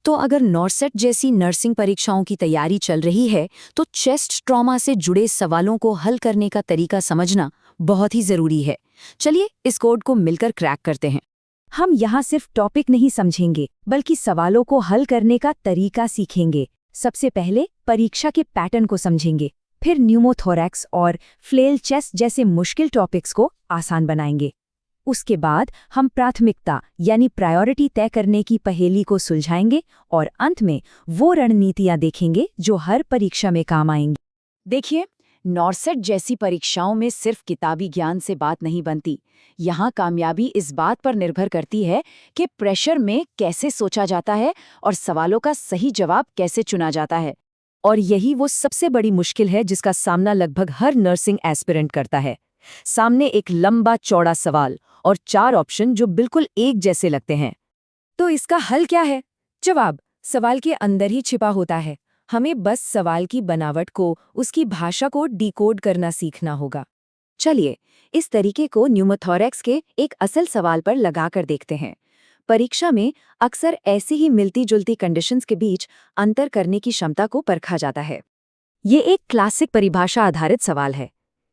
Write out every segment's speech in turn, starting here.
तो अगर नॉर्सेट जैसी नर्सिंग परीक्षाओं की तैयारी चल रही है तो चेस्ट ट्रॉमा से जुड़े सवालों को हल करने का तरीका समझना बहुत ही जरूरी है। चलिए इस कोड को मिलकर क्रैक करते हैं। हम यहाँ सिर्फ टॉपिक नहीं समझेंगे बल्कि सवालों को हल करने का तरीका सीखेंगे। सबसे पहले परीक्षा के पैटर्न को समझेंगे, फिर न्यूमोथोरैक्स और फ्लेल चेस्ट जैसे मुश्किल टॉपिक्स को आसान बनाएंगे। उसके बाद हम प्राथमिकता यानी प्रायोरिटी तय करने की पहेली को सुलझाएंगे और अंत में वो रणनीतियां देखेंगे जो हर परीक्षा में काम आएंगी। देखिए, नॉर्सेट जैसी परीक्षाओं में सिर्फ किताबी ज्ञान से बात नहीं बनती। यहाँ कामयाबी इस बात पर निर्भर करती है कि प्रेशर में कैसे सोचा जाता है और सवालों का सही जवाब कैसे चुना जाता है। और यही वो सबसे बड़ी मुश्किल है जिसका सामना लगभग हर नर्सिंग एस्पिरेंट करता है। सामने एक लंबा चौड़ा सवाल और 4 ऑप्शन जो बिल्कुल एक जैसे लगते हैं। तो इसका हल क्या है? जवाब सवाल के अंदर ही छिपा होता है। हमें बस सवाल की बनावट को, उसकी भाषा को डिकोड करना सीखना होगा। चलिए इस तरीके को न्यूमोथोरैक्स के एक असल सवाल पर लगाकर देखते हैं। परीक्षा में अक्सर ऐसी ही मिलती जुलती कंडीशंस के बीच अंतर करने की क्षमता को परखा जाता है। ये एक क्लासिक परिभाषा आधारित सवाल है।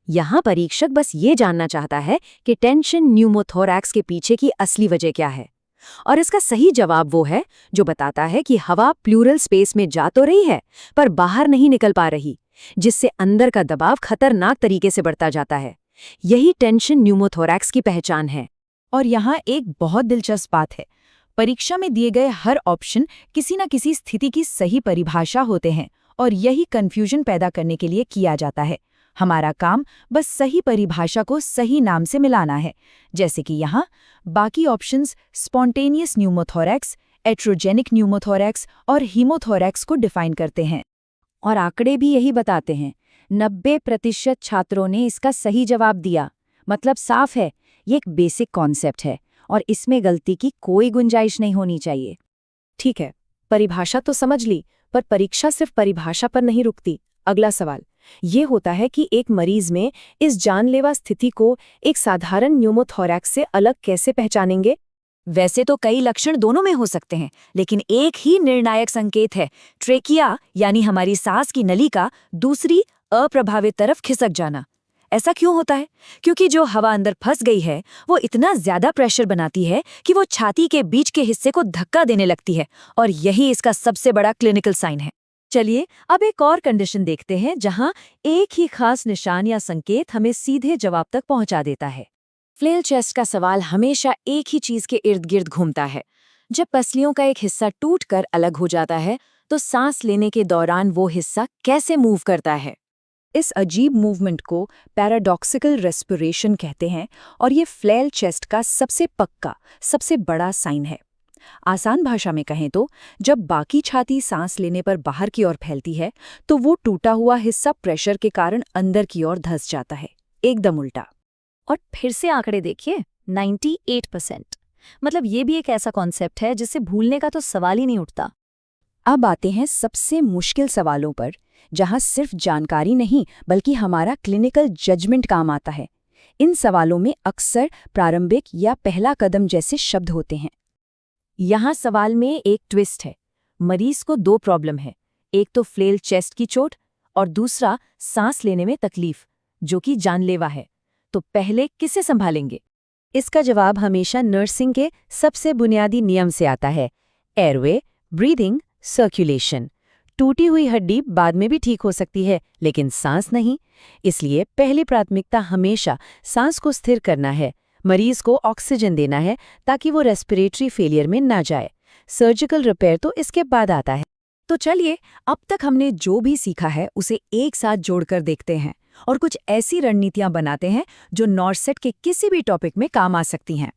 यहाँ परीक्षक बस ये जानना चाहता है कि टेंशन न्यूमोथोरैक्स के पीछे की असली वजह क्या है, और इसका सही जवाब वो है जो बताता है कि हवा प्लूरल स्पेस में जा तो रही है पर बाहर नहीं निकल पा रही, जिससे अंदर का दबाव खतरनाक तरीके से बढ़ता जाता है। यही टेंशन न्यूमोथोरैक्स की पहचान है। और यहाँ एक बहुत दिलचस्प बात है, परीक्षा में दिए गए हर ऑप्शन किसी न किसी स्थिति की सही परिभाषा होते हैं और यही कन्फ्यूजन पैदा करने के लिए किया जाता है। हमारा काम बस सही परिभाषा को सही नाम से मिलाना है। जैसे कि यहाँ बाकी options spontaneous pneumothorax, iatrogenic pneumothorax और हीमोथोरैक्स को डिफाइन करते हैं। और आंकड़े भी यही बताते हैं, 90% छात्रों ने इसका सही जवाब दिया। मतलब साफ है, ये एक बेसिक कॉन्सेप्ट है और इसमें गलती की कोई गुंजाइश नहीं होनी चाहिए। ठीक है, परिभाषा तो समझ ली, पर परीक्षा सिर्फ परिभाषा पर नहीं रुकती। अगला सवाल ये होता है कि एक मरीज में इस जानलेवा स्थिति को एक साधारण न्यूमोथोरैक्स से अलग कैसे पहचानेंगे। वैसे तो कई लक्षण दोनों में हो सकते हैं, लेकिन एक ही निर्णायक संकेत है, ट्रेकिया यानी हमारी सांस की नली का दूसरी अप्रभावित तरफ खिसक जाना। ऐसा क्यों होता है? क्योंकि जो हवा अंदर फंस गई है वो इतना ज्यादा प्रेशर बनाती है कि वो छाती के बीच के हिस्से को धक्का देने लगती है, और यही इसका सबसे बड़ा क्लिनिकल साइन है। चलिए अब एक और कंडीशन देखते हैं जहां एक ही खास निशान या संकेत हमें सीधे जवाब तक पहुंचा देता है। फ्लेल चेस्ट का सवाल हमेशा एक ही चीज के इर्द गिर्द घूमता है। जब पसलियों का एक हिस्सा टूटकर अलग हो जाता है तो सांस लेने के दौरान वो हिस्सा कैसे मूव करता है। इस अजीब मूवमेंट को पैराडॉक्सिकल रेस्पिरेशन कहते हैं और ये फ्लेल चेस्ट का सबसे पक्का, सबसे बड़ा साइन है। आसान भाषा में कहें तो जब बाकी छाती सांस लेने पर बाहर की ओर फैलती है तो वो टूटा हुआ हिस्सा प्रेशर के कारण अंदर की ओर धंस जाता है, एकदम उल्टा। और फिर से आंकड़े देखिए, 98%। मतलब ये भी एक ऐसा कॉन्सेप्ट है जिसे भूलने का तो सवाल ही नहीं उठता। अब आते हैं सबसे मुश्किल सवालों पर, जहां सिर्फ जानकारी नहीं बल्कि हमारा क्लिनिकल जजमेंट काम आता है। इन सवालों में अक्सर प्रारंभिक या पहला कदम जैसे शब्द होते हैं। यहाँ सवाल में एक ट्विस्ट है। मरीज को 2 प्रॉब्लम है, एक तो फ्लेल चेस्ट की चोट और दूसरा सांस लेने में तकलीफ, जो कि जानलेवा है। तो पहले किसे संभालेंगे? इसका जवाब हमेशा नर्सिंग के सबसे बुनियादी नियम से आता है, एयरवे, ब्रीदिंग, सर्कुलेशन। टूटी हुई हड्डी बाद में भी ठीक हो सकती है, लेकिन सांस नहीं। इसलिए पहली प्राथमिकता हमेशा सांस को स्थिर करना है, मरीज को ऑक्सीजन देना है ताकि वो रेस्पिरेटरी फेलियर में ना जाए। सर्जिकल रिपेयर तो इसके बाद आता है। तो चलिए अब तक हमने जो भी सीखा है उसे एक साथ जोड़कर देखते हैं और कुछ ऐसी रणनीतियां बनाते हैं जो नॉर्सेट के किसी भी टॉपिक में काम आ सकती हैं।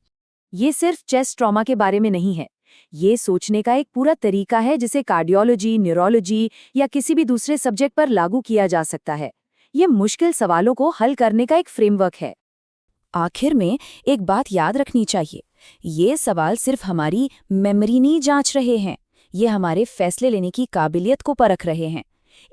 ये सिर्फ चेस्ट ट्रॉमा के बारे में नहीं है, ये सोचने का एक पूरा तरीका है जिसे कार्डियोलॉजी, न्यूरोलॉजी या किसी भी दूसरे सब्जेक्ट पर लागू किया जा सकता है। ये मुश्किल सवालों को हल करने का एक फ्रेमवर्क है। आखिर में एक बात याद रखनी चाहिए, ये सवाल सिर्फ हमारी मेमोरी नहीं जांच रहे हैं, ये हमारे फैसले लेने की काबिलियत को परख रहे हैं।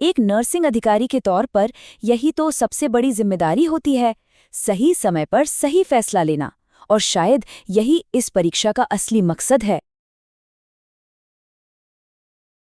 एक नर्सिंग अधिकारी के तौर पर यही तो सबसे बड़ी जिम्मेदारी होती है, सही समय पर सही फैसला लेना। और शायद यही इस परीक्षा का असली मकसद है।